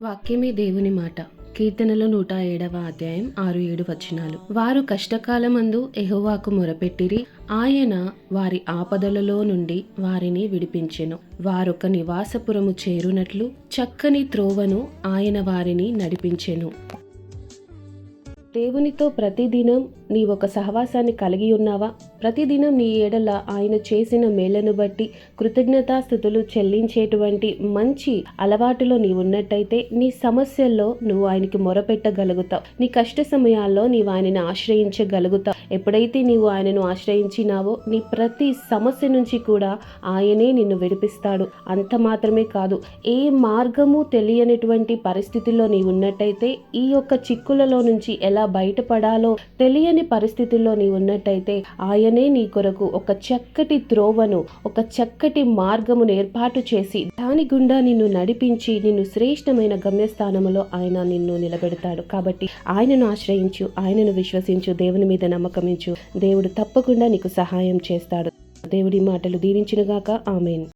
వాక్యమే దేవుని మాట. కీర్తనలు 107వ అధ్యాయం 6-7 వచనాలు. వారు కష్టకాలమందు యెహోవాకు మొరపెట్టిరి, ఆయన వారి ఆపదలలో నుండి వారిని విడిపించెను. వారొక నివాసపురము చేరునట్లు చక్కని త్రోవను ఆయన వారిని నడిపించెను. దేవునితో ప్రతిదినం నీ ఒక సహవాసాన్ని కలిగి ఉన్నావా? ప్రతిదినం నీ ఎడల ఆయన చేసిన మేళ్లను బట్టి కృతజ్ఞతాస్థుతులు చెల్లించేటువంటి మంచి అలవాటులో నీవు ఉన్నట్టయితే నీ సమస్యల్లో నువ్వు ఆయనకి మొరపెట్టగలుగుతావు. నీ కష్ట సమయాల్లో నీవు ఆయనను ఆశ్రయించగలుగుతావు. ఎప్పుడైతే నీవు ఆయనను ఆశ్రయించినావో నీ ప్రతి సమస్య నుంచి కూడా ఆయనే నిన్ను విడిపిస్తాడు. అంత మాత్రమే కాదు, ఏ మార్గము తెలియనటువంటి పరిస్థితుల్లో నీవు ఉన్నట్టయితే, ఈ యొక్క చిక్కులలో నుంచి ఎలా బయటపడాలో తెలియని పరిస్థితుల్లో నీవు ఉన్నట్టయితే ఆయనే నీ కొరకు ఒక చక్కటి త్రోవను, ఒక చక్కటి మార్గమును ఏర్పాటు చేసి దాని గుండా నిన్ను నడిపించి నిన్ను శ్రేష్టమైన గమ్యస్థానములో ఆయన నిన్ను నిలబెడతాడు. కాబట్టి ఆయనను ఆశ్రయించు, ఆయనను విశ్వసించు, దేవుని మీద నమ్మకమించు. దేవుడు తప్పకుండా నీకు సహాయం చేస్తాడు. దేవుడి మాటలు దీవించునుగాక. ఆమేన్.